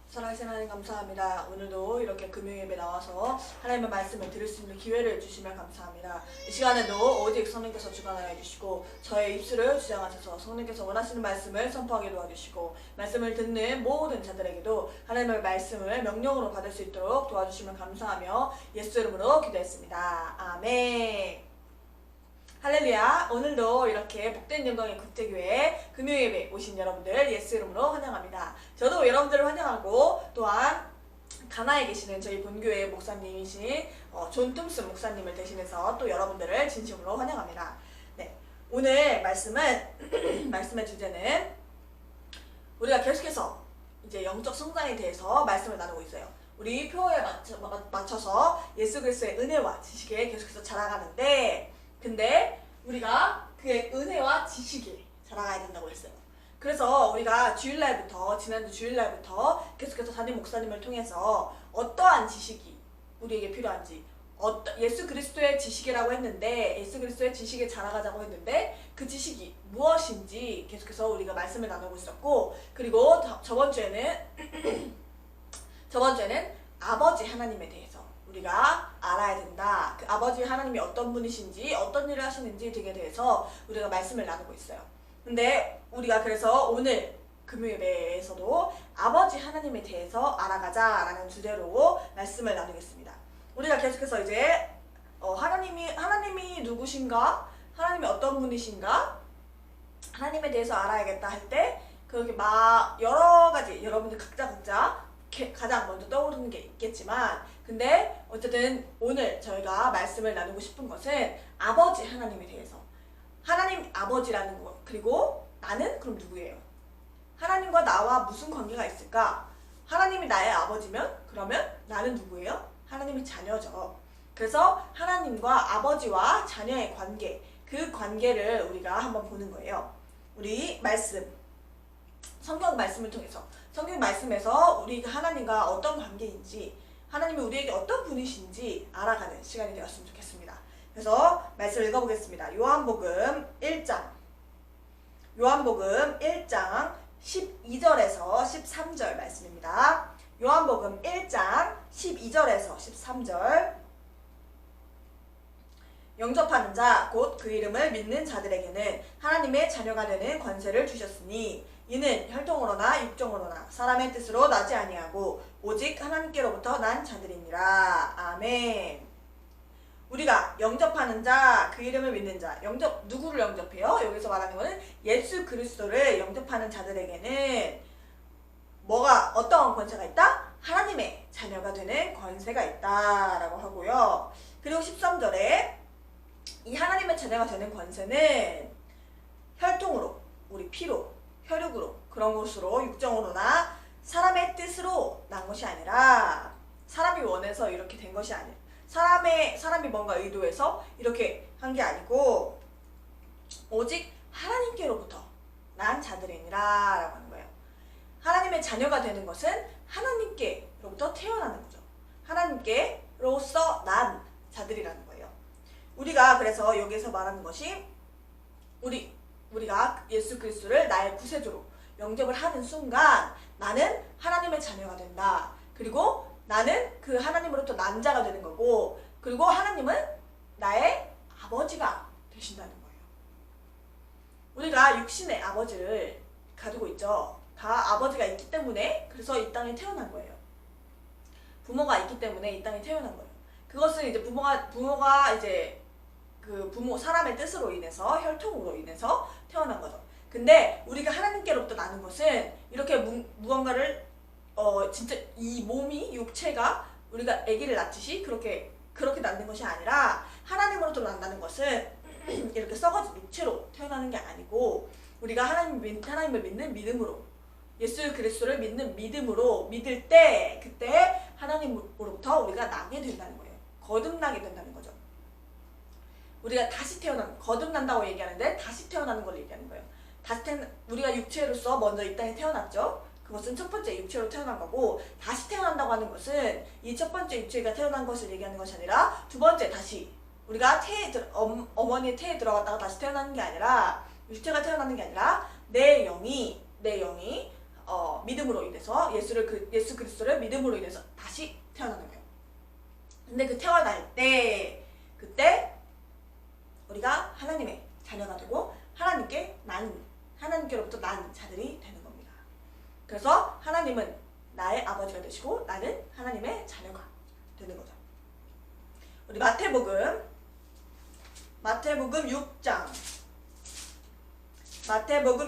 살아계신 하나님 감사합니다. 오늘도 이렇게 금요예배 나와서 하나님의 말씀을 들을 수 있는 기회를 주시면 감사합니다. 이 시간에도 오직 성령께서 주관하여 주시고 저의 입술을 주장하셔서 성령께서 원하시는 말씀을 선포하게 도와주시고 말씀을 듣는 모든 자들에게도 하나님의 말씀을 명령으로 받을 수 있도록 도와주시면 감사하며 예수 이름으로 기도했습니다. 아멘. 할렐루야. 오늘도 이렇게 복된 영광의 국제교회 금요예배 오신 여러분들 예수 이름으로 환영합니다. 저도 여러분들을 환영하고 또한 가나에 계시는 저희 본교회 목사님이신 존 툼스 목사님을 대신해서 또 여러분들을 진심으로 환영합니다. 네, 오늘 말씀의 주제는 우리가 계속해서 이제 영적 성장에 대해서 말씀을 나누고 있어요. 우리 표어에 맞춰서 예수 그리스도의 은혜와 지식에 계속해서 자라가는데 근데 우리가 그의 은혜와 지식에 자라가야 된다고 했어요. 그래서 우리가 지난주 주일날부터 계속해서 담임 목사님을 통해서 어떠한 지식이 우리에게 필요한지 예수 그리스도의 지식이라고 했는데 예수 그리스도의 지식에 자라가자고 했는데 그 지식이 무엇인지 계속해서 우리가 말씀을 나누고 있었고 그리고 저번 주에는 아버지 하나님에 대해서 우리가 알아야 된다. 그 아버지 하나님이 어떤 분이신지 어떤 일을 하시는지 등에 대해서 우리가 말씀을 나누고 있어요. 근데 우리가 그래서 오늘 금요예배에서도 아버지 하나님에 대해서 알아가자라는 주제로 말씀을 나누겠습니다. 우리가 계속해서 이제 하나님이 누구신가? 하나님이 어떤 분이신가? 하나님에 대해서 알아야겠다 할 때 그렇게 여러 가지 여러분들 각자 가장 먼저 떠오르는 게 있겠지만 근데 어쨌든 오늘 저희가 말씀을 나누고 싶은 것은 아버지 하나님에 대해서 하나님 아버지라는 것 그리고 나는 그럼 누구예요? 하나님과 나와 무슨 관계가 있을까? 하나님이 나의 아버지면 그러면 나는 누구예요? 하나님의 자녀죠. 그래서 하나님과 아버지와 자녀의 관계 그 관계를 우리가 한번 보는 거예요. 우리 성경 말씀을 통해서 성경 말씀에서 우리가 하나님과 어떤 관계인지 하나님이 우리에게 어떤 분이신지 알아가는 시간이 되었으면 좋겠습니다. 그래서 말씀을 읽어보겠습니다. 요한복음 1장 12절에서 13절 말씀입니다. 요한복음 1장 12절에서 13절 영접하는 자 곧 그 이름을 믿는 자들에게는 하나님의 자녀가 되는 권세를 주셨으니 이는 혈통으로나 육정으로나 사람의 뜻으로 나지 아니하고 오직 하나님께로부터 난 자들이니라. 아멘. 우리가 영접하는 자, 그 이름을 믿는 자, 누구를 영접해요? 여기서 말하는 것은 예수 그리스도를 영접하는 자들에게는 어떤 권세가 있다? 하나님의 자녀가 되는 권세가 있다라고 하고요. 그리고 13절에 이 하나님의 자녀가 되는 권세는 혈통으로, 우리 피로, 혈육으로, 그런 것으로, 육정으로나 사람의 뜻으로 난 것이 아니라 사람이 원해서 이렇게 된 것이 아니라 사람이 뭔가 의도해서 이렇게 한 게 아니고 오직 하나님께로부터 난 자들이니라 라고 하는 거예요. 하나님의 자녀가 되는 것은 하나님께로부터 태어나는 거죠. 하나님께로서 난 자들이라는 거예요. 우리가 그래서 여기서 말하는 것이 우리가 예수 그리스도를 나의 구세주로 영접을 하는 순간 나는 하나님의 자녀가 된다. 그리고 나는 그 하나님으로부터 난 자가 되는 거고 그리고 하나님은 나의 아버지가 되신다는 거예요. 우리가 육신의 아버지를 가지고 있죠. 다 아버지가 있기 때문에 그래서 이 땅에 태어난 거예요. 부모가 있기 때문에 이 땅에 태어난 거예요. 그것은 이제 부모가 이제 사람의 뜻으로 인해서 혈통으로 인해서 태어난 거죠. 근데 우리가 하나님께로부터 나는 것은 이렇게 무언가를 진짜 이 몸이 육체가 우리가 아기를 낳듯이 그렇게 낳는 것이 아니라 하나님으로부터 난다는 것은 이렇게 썩어진 육체로 태어나는 게 아니고 우리가 하나님을 믿는 믿음으로 예수 그리스도를 믿는 믿음으로 믿을 때 그때 하나님으로부터 우리가 나게 된다는 거예요. 거듭나게 된다는 거죠. 우리가 다시 거듭난다고 얘기하는데 다시 태어나는 걸 얘기하는 거예요. 우리가 육체로서 먼저 이 땅에 태어났죠. 그것은 첫 번째 육체로 태어난 거고, 다시 태어난다고 하는 것은 이 첫 번째 육체가 태어난 것을 얘기하는 것이 아니라 두 번째 다시 우리가 어머니의 태에 들어갔다가 다시 태어나는 게 아니라, 육체가 태어나는 게 아니라 내 영이 믿음으로 인해서 예수 그리스도를 믿음으로 인해서 다시 태어나는 거예요. 근데 그 태어날 때 그때 우리가 하나님의 자녀가 되고 하나님께로부터 난 자들이 되는 겁니다. 그래서 하나님은 나의 아버지가 되시고 나는 하나님의 자녀가 되는 거죠. 우리 마태복음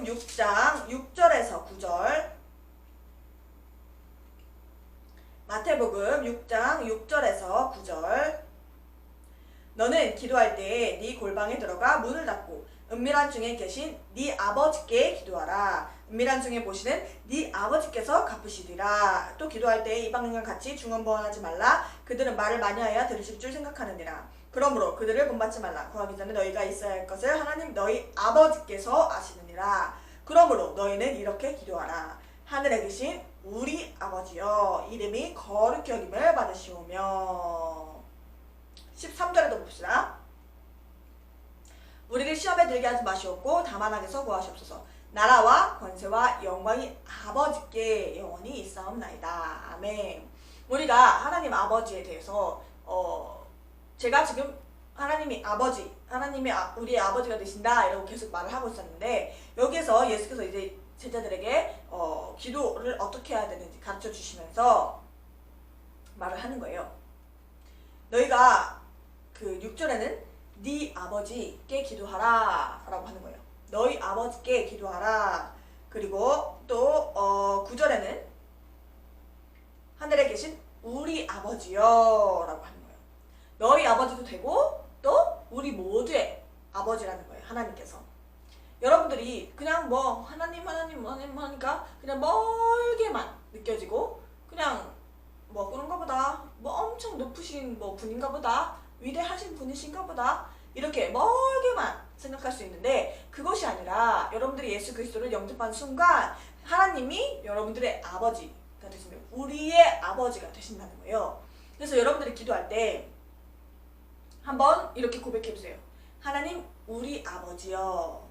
6장 6절에서 9절. 마태복음 6장 6절에서 9절. 너는 기도할 때 네 골방에 들어가 문을 닫고 은밀한 중에 계신 네 아버지께 기도하라. 은밀한 중에 보시는 네 아버지께서 갚으시리라. 또 기도할 때 이방인과 같이 중언부언하지 말라. 그들은 말을 많이 하여 들으실 줄 생각하느니라. 그러므로 그들을 본받지 말라. 구하기 전에 너희가 있어야 할 것을 하나님 너희 아버지께서 아시느니라. 그러므로 너희는 이렇게 기도하라. 하늘에 계신 우리 아버지여, 이름이 거룩히 여김을 받으시오며. 13절에도 봅시다. 우리를 시험에 들게 하지 마시옵고 다만 악에서 구하시옵소서. 나라와 권세와 영광이 아버지께 영원히 있사옵나이다. 아멘. 우리가 하나님 아버지에 대해서 제가 지금 하나님이 우리의 아버지가 되신다 이러고 계속 말을 하고 있었는데, 여기에서 예수께서 이제 제자들에게 기도를 어떻게 해야 되는지 가르쳐 주시면서 말을 하는 거예요. 너희가 그 6절에는 네 아버지께 기도하라 라고 하는 거예요. 너희 아버지께 기도하라. 그리고 또 9절에는 하늘에 계신 우리 아버지여 라고 하는 거예요. 너희 아버지도 되고 또 우리 모두의 아버지라는 거예요. 하나님께서. 여러분들이 그냥 뭐 하나님 하니까 그냥 멀게만 느껴지고, 그냥 뭐 그런가 보다, 뭐 엄청 높으신 뭐 분인가 보다, 위대하신 분이신가 보다, 이렇게 멀게만 생각할 수 있는데, 그것이 아니라 여러분들이 예수 그리스도를 영접한 순간 하나님이 여러분들의 아버지가 되시는, 우리의 아버지가 되신다는 거예요. 그래서 여러분들이 기도할 때 한번 이렇게 고백해보세요. 하나님 우리 아버지여.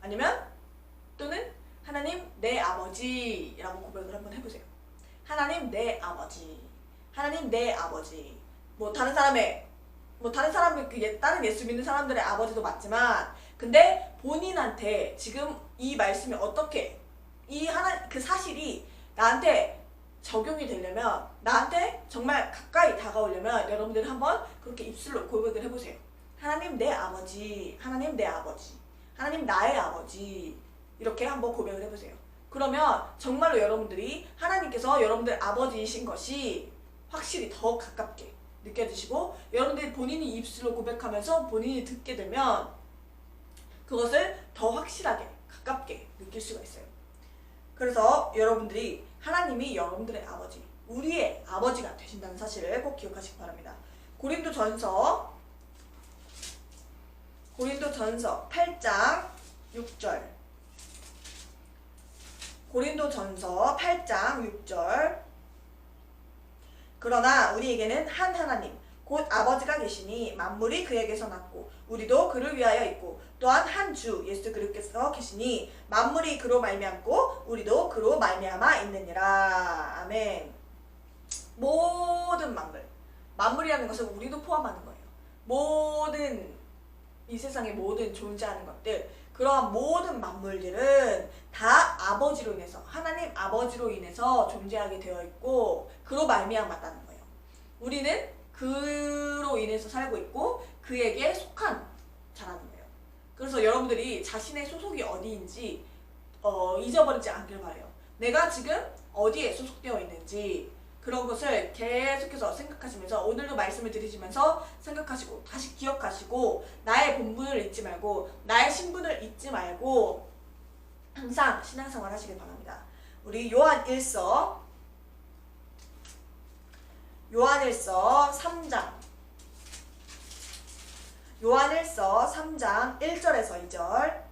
아니면 또는 하나님 내 아버지라고 고백을 한번 해보세요. 하나님 내 아버지, 하나님 내 아버지. 다른 예수 믿는 사람들의 아버지도 맞지만, 근데 본인한테 지금 이 말씀이 어떻게, 그 사실이 나한테 적용이 되려면, 나한테 정말 가까이 다가오려면 여러분들이 한번 그렇게 입술로 고백을 해보세요. 하나님 내 아버지, 하나님 내 아버지, 하나님 나의 아버지, 이렇게 한번 고백을 해보세요. 그러면 정말로 여러분들이 하나님께서 여러분들 아버지이신 것이 확실히 더 가깝게 느껴지시고, 여러분들이 본인이 입술로 고백하면서 본인이 듣게 되면 그것을 더 확실하게 가깝게 느낄 수가 있어요. 그래서 여러분들이 하나님이 여러분들의 아버지, 우리의 아버지가 되신다는 사실을 꼭 기억하시기 바랍니다. 고린도전서 8장 6절. 고린도전서 8장 6절. 그러나 우리에게는 한 하나님 곧 아버지가 계시니 만물이 그에게서 났고 우리도 그를 위하여 있고, 또한 한 주 예수 그리스도께서 계시니 만물이 그로 말미암고 우리도 그로 말미암아 있느니라. 아멘. 모든 만물이라는 것은 우리도 포함하는 거예요. 이 세상의 모든 존재하는 것들, 그러한 모든 만물들은 다 아버지로 인해서, 하나님 아버지로 인해서 존재하게 되어 있고 그로 말미암았다는 거예요. 우리는 그로 인해서 살고 있고 그에게 속한 자라는 거예요. 그래서 여러분들이 자신의 소속이 어디인지 잊어버리지 않길 바래요. 내가 지금 어디에 소속되어 있는지, 그런 것을 계속해서 생각하시면서, 오늘도 말씀을 들으시면서 생각하시고 다시 기억하시고, 나의 본분을 잊지 말고 나의 신분을 잊지 말고 항상 신앙생활 하시길 바랍니다. 우리 요한일서 3장 요한일서 3장 1절에서 2절.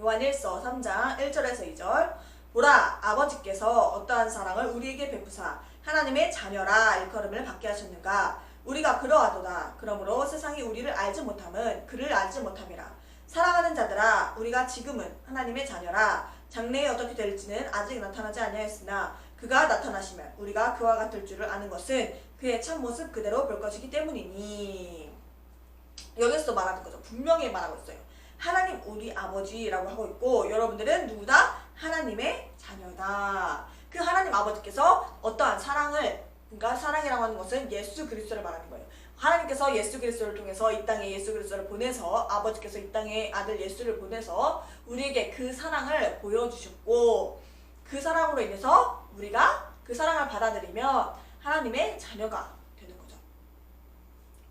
요한일서 3장 1절에서 2절. 보라, 아버지께서 어떠한 사랑을 우리에게 베푸사 하나님의 자녀라 일컬음을 받게 하셨는가. 우리가 그러하도다. 그러므로 세상이 우리를 알지 못함은 그를 알지 못함이라. 사랑하는 자들아, 우리가 지금은 하나님의 자녀라. 장래에 어떻게 될지는 아직 나타나지 아니하였으나 그가 나타나시면 우리가 그와 같을 줄을 아는 것은 그의 참모습 그대로 볼 것이기 때문이니. 여기서 말하는 거죠. 분명히 말하고 있어요. 하나님 우리 아버지라고 하고 있고, 여러분들은 누구다? 하나님의 자녀다. 그 하나님 아버지께서 어떠한 사랑을, 그러니까 사랑이라고 하는 것은 예수 그리스도를 말하는 거예요. 하나님께서 예수 그리스도를 통해서 이 땅에 예수 그리스도를 보내서, 아버지께서 이 땅에 아들 예수를 보내서 우리에게 그 사랑을 보여주셨고, 그 사랑으로 인해서 우리가 그 사랑을 받아들이면 하나님의 자녀가 되는 거죠.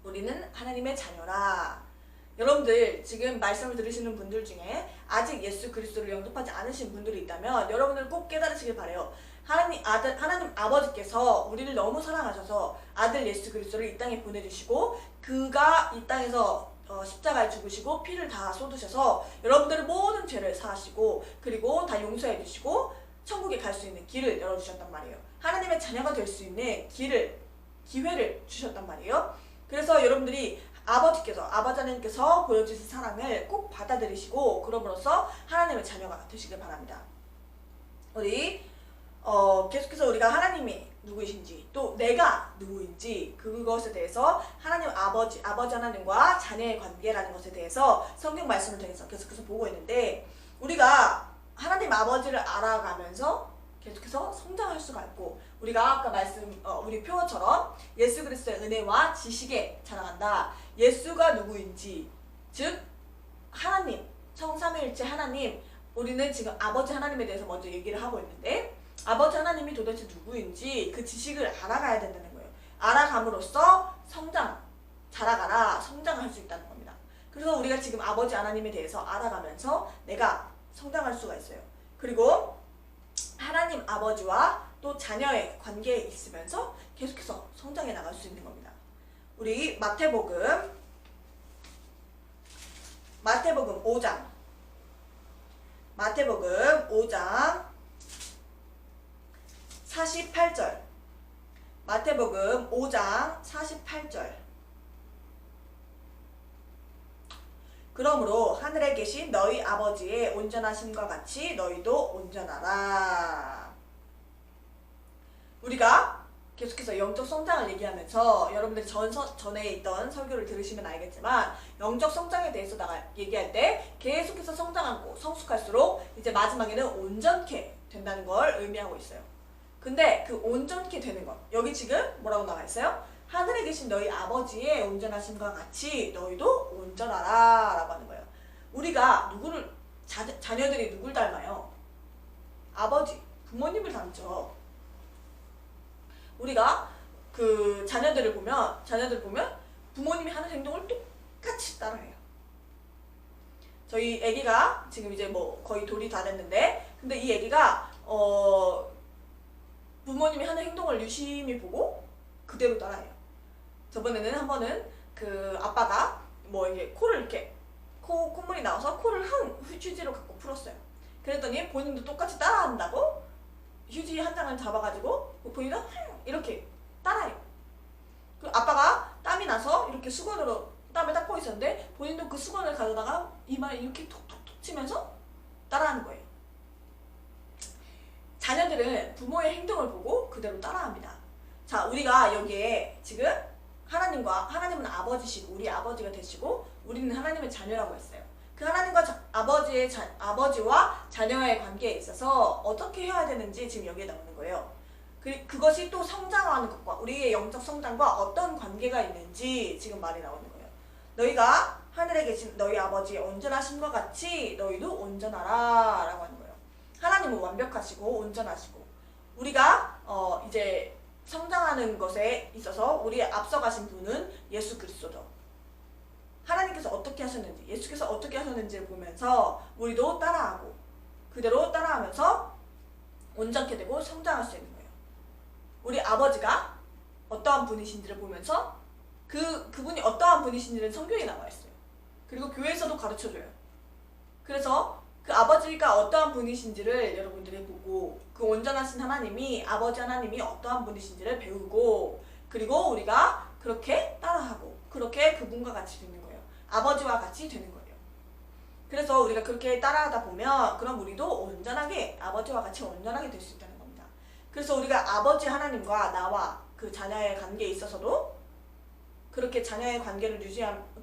우리는 하나님의 자녀라. 여러분들 지금 말씀을 들으시는 분들 중에 아직 예수 그리스도를 영접하지 않으신 분들이 있다면 여러분들 꼭 깨달으시길 바래요. 하나님 아버지께서 우리를 너무 사랑하셔서 아들 예수 그리스도를 이 땅에 보내주시고, 그가 이 땅에서 십자가에 죽으시고 피를 다 쏟으셔서 여러분들의 모든 죄를 사하시고, 그리고 다 용서해 주시고 천국에 갈 수 있는 길을 열어주셨단 말이에요. 하나님의 자녀가 될 수 있는 기회를 주셨단 말이에요. 그래서 여러분들이 아버지 하나님께서 보여주신 사랑을 꼭 받아들이시고, 그럼으로써 하나님의 자녀가 되시길 바랍니다. 우리 계속해서 우리가 하나님이 누구이신지, 또 내가 누구인지, 그것에 대해서 하나님 아버지 하나님과 자녀의 관계라는 것에 대해서 성경 말씀을 통해서 계속해서 보고 있는데, 우리가 하나님 아버지를 알아가면서 계속해서 성장할 수가 있고, 우리가 아까 우리 표어처럼 예수 그리스도의 은혜와 지식에 자라간다. 예수가 누구인지, 즉 하나님, 성삼위일체 하나님, 우리는 지금 아버지 하나님에 대해서 먼저 얘기를 하고 있는데, 아버지 하나님이 도대체 누구인지 그 지식을 알아가야 된다는 거예요. 알아감으로써 자라가라, 성장할 수 있다는 겁니다. 그래서 우리가 지금 아버지 하나님에 대해서 알아가면서 내가 성장할 수가 있어요. 그리고 하나님 아버지와 또 자녀의 관계에 있으면서 계속해서 성장해 나갈 수 있는 겁니다. 우리 마태복음 5장 48절. 마태복음 5장 48절. 그러므로 하늘에 계신 너희 아버지의 온전하심과 같이 너희도 온전하라. 우리가 계속해서 영적 성장을 얘기하면서, 여러분들이 전에 있던 설교를 들으시면 알겠지만, 영적 성장에 대해서 얘기할 때 계속해서 성장하고 성숙할수록 이제 마지막에는 온전케 된다는 걸 의미하고 있어요. 근데 그 온전케 되는 것, 여기 지금 뭐라고 나와 있어요? 하늘에 계신 너희 아버지의 온전하심과 같이 너희도 온전하라 라고 하는 거예요. 우리가 자녀들이 누굴 닮아요? 아버지, 부모님을 닮죠. 우리가 그 자녀들을 보면 부모님이 하는 행동을 똑같이 따라해요. 저희 애기가 지금 이제 뭐 거의 돌이 다 됐는데, 근데 이 애기가 부모님이 하는 행동을 유심히 보고 그대로 따라해요. 저번에는 한 번은 그 아빠가 뭐 이게 코를 이렇게 콧물이 나와서 코를 휴지로 갖고 풀었어요. 그랬더니 본인도 똑같이 따라한다고 휴지 한 장을 잡아가지고 본인도 이렇게 따라해요. 그 아빠가 땀이 나서 이렇게 수건으로 땀을 닦고 있었는데 본인도 그 수건을 가져다가 이마에 이렇게 톡톡톡 치면서 따라하는 거예요. 자녀들은 부모의 행동을 보고 그대로 따라합니다. 자, 우리가 여기에 지금 하나님은 아버지시고 우리 아버지가 되시고 우리는 하나님의 자녀라고 했어요. 그 하나님과 아버지와 자녀의 관계에 있어서 어떻게 해야 되는지 지금 여기에 나오는 거예요. 그것이 또 성장하는 것과 우리의 영적 성장과 어떤 관계가 있는지 지금 말이 나오는 거예요. 너희가 하늘에 계신 너희 아버지의 온전하심과 같이 너희도 온전하라 라고 하는 거예요. 하나님은 완벽하시고 온전하시고, 우리가 이제 성장하는 것에 있어서 우리의 앞서가신 분은 예수 그리스도죠. 하나님께서 어떻게 하셨는지, 예수께서 어떻게 하셨는지를 보면서 우리도 따라하고 그대로 따라하면서 온전케 되고 성장할 수 있는 거예요. 우리 아버지가 어떠한 분이신지를 보면서 그분이 어떠한 분이신지는 성경에 나와 있어요. 그리고 교회에서도 가르쳐줘요. 그래서 그 아버지가 어떠한 분이신지를 여러분들이 보고 그 온전하신 하나님이 아버지 하나님이 어떠한 분이신지를 배우고 그리고 우리가 그렇게 따라하고 그렇게 그분과 같이 되는 거예요. 아버지와 같이 되는 거예요. 그래서 우리가 그렇게 따라하다 보면 그럼 우리도 온전하게 아버지와 같이 온전하게 될 수 있다는 겁니다. 그래서 우리가 아버지 하나님과 나와 그 자녀의 관계에 있어서도 그렇게 자녀의 관계를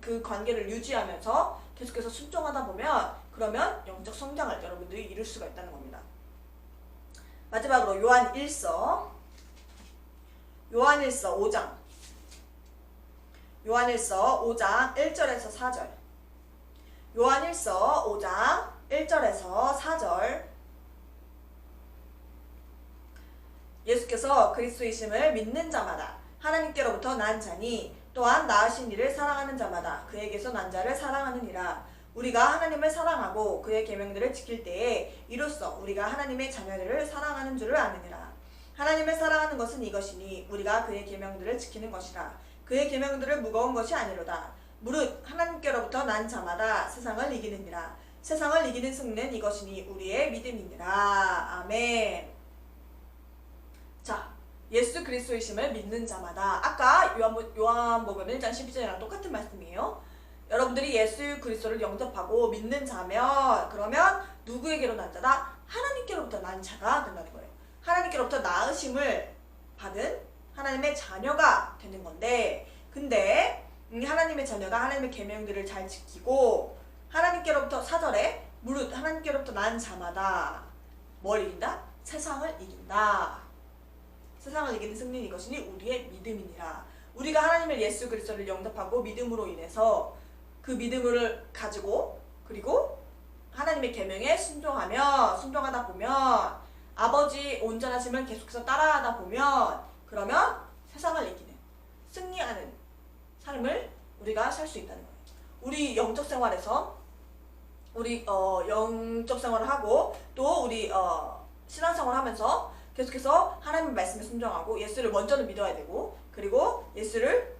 그 관계를 유지하면서 계속해서 순종하다 보면 그러면 영적 성장을 여러분들이 이룰 수가 있다는 겁니다. 마지막으로 요한일서 5장 1절에서 4절 요한일서 5장 1절에서 4절 예수께서 그리스도이심을 믿는 자마다 하나님께로부터 난 자니 또한 낳으신 이를 사랑하는 자마다 그에게서 난 자를 사랑하느니라. 우리가 하나님을 사랑하고 그의 계명들을 지킬 때에 이로써 우리가 하나님의 자녀들을 사랑하는 줄을 아느니라. 하나님을 사랑하는 것은 이것이니 우리가 그의 계명들을 지키는 것이라. 그의 계명들은 무거운 것이 아니로다. 무릇 하나님께로부터 난 자마다 세상을 이기느니라. 세상을 이기는 승리는 이것이니 우리의 믿음이니라. 아멘. 자, 예수 그리스도이심을 믿는 자마다 아까 요한복음 1장 12절이랑 똑같은 말씀이에요. 여러분들이 예수 그리스도를 영접하고 믿는 자면 그러면 누구에게로 난 자다? 하나님께로부터 난 자가 된다는 거예요. 하나님께로부터 낳으심을 받은 하나님의 자녀가 되는 건데 근데 하나님의 자녀가 하나님의 계명들을 잘 지키고 하나님께로부터 4절에 무릇 하나님께로부터 난 자마다 뭘 이긴다? 세상을 이긴다. 세상을 이기는 승리는 이것이니 우리의 믿음이니라. 우리가 하나님을 예수 그리스도를 영접하고 믿음으로 인해서 그 믿음을 가지고 그리고 하나님의 계명에 순종하다 보면 아버지 온전하심을 계속해서 따라하다 보면 그러면 세상을 이기는 승리하는 삶을 우리가 살 수 있다는 거예요. 우리 영적 생활에서 우리 영적 생활을 하고 또 우리 신앙생활을 하면서 계속해서 하나님의 말씀에 순종하고 예수를 먼저는 믿어야 되고 그리고 예수를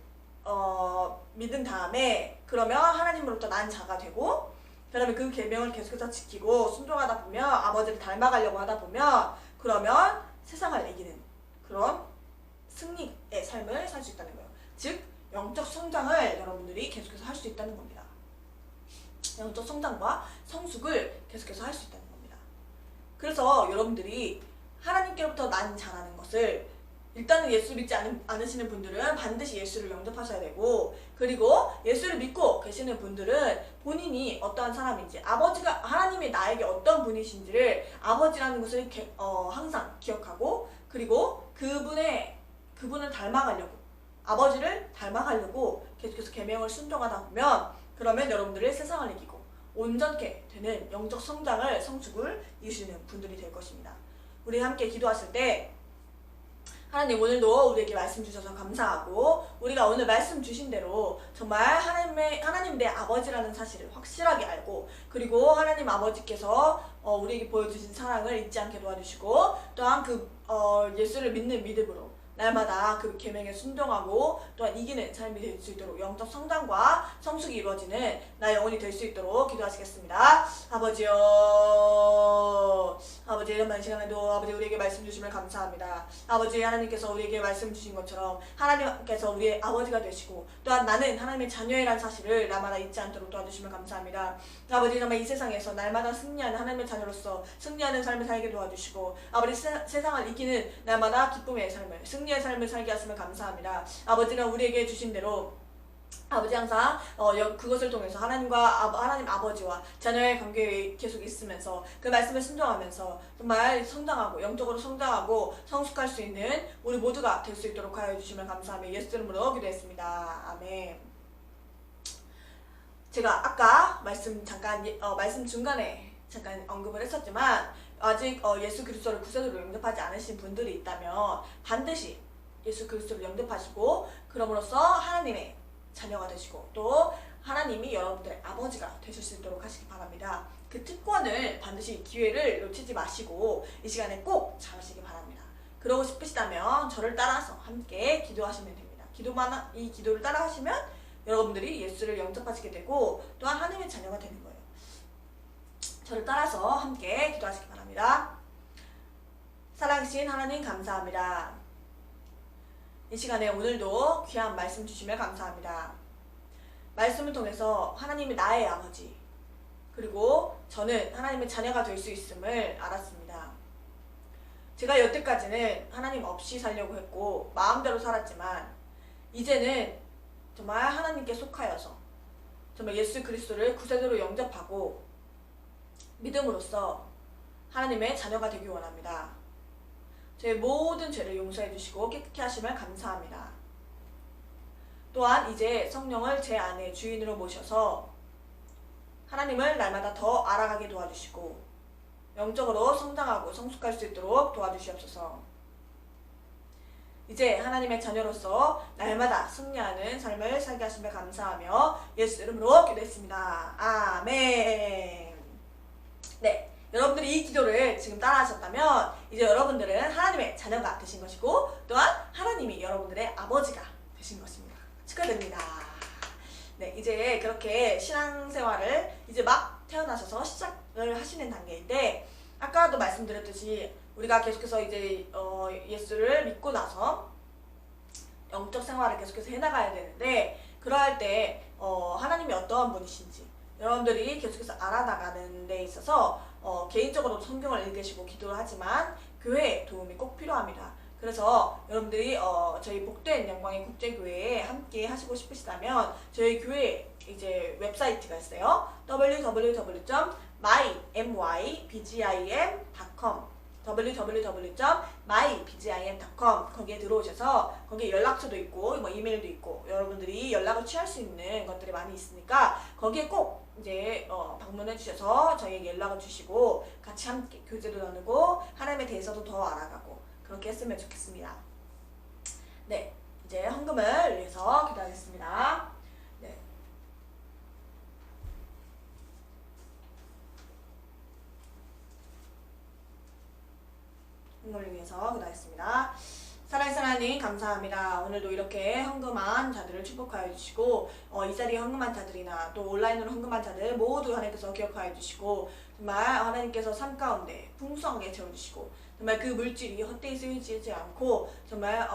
믿은 다음에 그러면 하나님으로부터 난 자가 되고 그다음에 그 계명을 계속해서 지키고 순종하다 보면 아버지를 닮아가려고 하다 보면 그러면 세상을 이기는 그런 승리의 삶을 살 수 있다는 거예요. 즉 영적 성장을 여러분들이 계속해서 할 수 있다는 겁니다. 영적 성장과 성숙을 계속해서 할 수 있다는 겁니다. 그래서 여러분들이 하나님께로부터 난 자라는 것을 일단은 예수 믿지 않으시는 분들은 반드시 예수를 영접하셔야 되고 그리고 예수를 믿고 계시는 분들은 본인이 어떠한 사람인지 아버지가 하나님이 나에게 어떤 분이신지를 아버지라는 것을 항상 기억하고 그리고 그분을 닮아가려고 아버지를 닮아가려고 계속해서 계명을 순종하다 보면 그러면 여러분들의 세상을 이기고 온전케 되는 영적 성숙을 이루시는 분들이 될 것입니다. 우리 함께 기도하실 때 하나님 오늘도 우리에게 말씀 주셔서 감사하고 우리가 오늘 말씀 주신 대로 정말 하나님 내 아버지라는 사실을 확실하게 알고 그리고 하나님 아버지께서 우리에게 보여주신 사랑을 잊지 않게 도와주시고 또한 예수를 믿는 믿음으로 날마다 그 계명에 순종하고 또한 이기는 삶이 될 수 있도록 영적 성장과 성숙이 이루어지는 나의 영혼이 될 수 있도록 기도하시겠습니다. 아버지요, 아버지 이런 시간에도 아버지 우리에게 말씀 주심을 감사합니다. 아버지 하나님께서 우리에게 말씀 주신 것처럼 하나님께서 우리의 아버지가 되시고 또한 나는 하나님의 자녀이라는 사실을 날마다 잊지 않도록 도와주시면 감사합니다. 아버지 정말 이 세상에서 날마다 승리하는 하나님의 자녀로서 승리하는 삶을 살게 도와주시고 아버지 세상을 이기는 날마다 기쁨의 삶을 승리의 삶을 살게 하시면 감사합니다. 아버지는 우리에게 주신 대로 아버지 항상 그것을 통해서 하나님 아버지와 자녀의 관계에 계속 있으면서 그 말씀을 순종하면서 정말 성장하고 영적으로 성장하고 성숙할 수 있는 우리 모두가 될 수 있도록 하여 주시면 감사하며 예수 이름으로 기도했습니다. 아멘. 제가 아까 말씀 중간에 잠깐 언급을 했었지만 아직 예수 그리스도를 구세주로 영접하지 않으신 분들이 있다면 반드시 예수 그리스도를 영접하시고 그럼으로써 하나님의 자녀가 되시고 또 하나님이 여러분들의 아버지가 되실 수 있도록 하시기 바랍니다. 그 특권을 반드시 기회를 놓치지 마시고 이 시간에 꼭 잡으시기 바랍니다. 그러고 싶으시다면 저를 따라서 함께 기도하시면 됩니다. 이 기도를 따라 하시면 여러분들이 예수를 영접하시게 되고 또한 하나님의 자녀가 되는 거예요. 저를 따라서 함께 기도하시기 바랍니다. 사랑하신 하나님 감사합니다. 이 시간에 오늘도 귀한 말씀 주시며 감사합니다. 말씀을 통해서 하나님이 나의 아버지 그리고 저는 하나님의 자녀가 될 수 있음을 알았습니다. 제가 여태까지는 하나님 없이 살려고 했고 마음대로 살았지만 이제는 정말 하나님께 속하여서 정말 예수 그리스도를 구세주로 영접하고 믿음으로써 하나님의 자녀가 되기 원합니다. 제 모든 죄를 용서해 주시고 깨끗게 하심을 감사합니다. 또한 이제 성령을 제 안에 주인으로 모셔서 하나님을 날마다 더 알아가게 도와주시고 영적으로 성장하고 성숙할 수 있도록 도와주시옵소서. 이제 하나님의 자녀로서 날마다 승리하는 삶을 살게 하심을 감사하며 예수 이름으로 기도했습니다. 아멘. 네, 여러분들이 이 기도를 지금 따라하셨다면 이제 여러분들은 하나님의 자녀가 되신 것이고 또한 하나님이 여러분들의 아버지가 되신 것입니다. 축하드립니다. 네, 이제 그렇게 신앙생활을 이제 막 태어나셔서 시작을 하시는 단계인데 아까도 말씀드렸듯이 우리가 계속해서 이제 예수를 믿고 나서 영적 생활을 계속해서 해나가야 되는데 그러할 때 하나님이 어떠한 분이신지 여러분들이 계속해서 알아나가는 데 있어서 개인적으로 성경을 읽으시고 기도를 하지만 교회의 도움이 꼭 필요합니다. 그래서 여러분들이 저희 복된 영광의 국제교회에 함께 하시고 싶으시다면 저희 교회 이제 웹사이트가 있어요. www.mybgim.com www.mybgim.com 거기에 들어오셔서 거기에 연락처도 있고 뭐 이메일도 있고 여러분들이 연락을 취할 수 있는 것들이 많이 있으니까 거기에 꼭 이제 방문해 주셔서 저희에게 연락을 주시고 같이 함께 교제도 나누고 하나님에 대해서도 더 알아가고 그렇게 했으면 좋겠습니다. 네, 이제 헌금을 위해서 기도하겠습니다. 네. 헌금을 위해서 기도하겠습니다. 살아계신 하나님 감사합니다. 오늘도 이렇게 헌금한 자들을 축복하여 주시고 이 자리에 헌금한 자들이나 또 온라인으로 헌금한 자들 모두 하나님께서 기억하여 주시고 정말 하나님께서 삶 가운데 풍성하게 채워주시고 정말 그 물질이 헛되이 쓰이지 않고 정말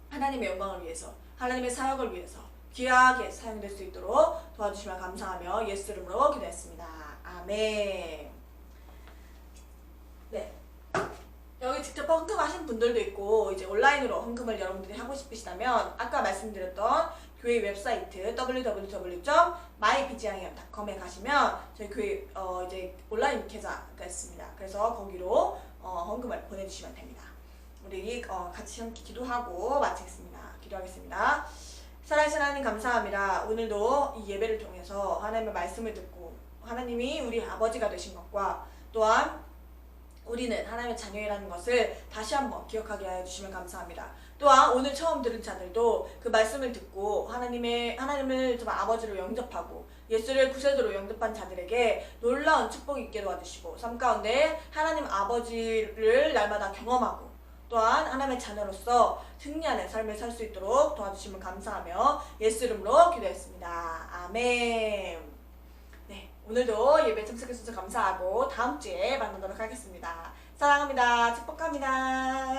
하나님의 영광을 위해서 하나님의 사역을 위해서 귀하게 사용될 수 있도록 도와주시면 감사하며 예수 이름으로 기도했습니다. 아멘. 네. 여기 직접 헌금하신 분들도 있고 이제 온라인으로 헌금을 여러분들이 하고 싶으시다면 아까 말씀드렸던 교회 웹사이트 www.mybgim.com에 가시면 저희 교회 이제 온라인 계좌가 있습니다. 그래서 거기로 헌금을 보내주시면 됩니다. 우리 같이 함께 기도하고 마치겠습니다. 기도하겠습니다. 살아계신 하나님 감사합니다. 오늘도 이 예배를 통해서 하나님의 말씀을 듣고 하나님이 우리 아버지가 되신 것과 또한 우리는 하나님의 자녀이라는 것을 다시 한번 기억하게 해주시면 감사합니다. 또한 오늘 처음 들은 자들도 그 말씀을 듣고 하나님을 정말 아버지로 영접하고 예수를 구세주로 영접한 자들에게 놀라운 축복이 있게 도와주시고 삶 가운데 하나님 아버지를 날마다 경험하고 또한 하나님의 자녀로서 승리하는 삶을 살 수 있도록 도와주시면 감사하며 예수 이름으로 기도했습니다. 아멘. 네, 오늘도 예배 참석해 주셔서 감사하고 다음 주에 만나도록 하겠습니다. 사랑합니다. 축복합니다.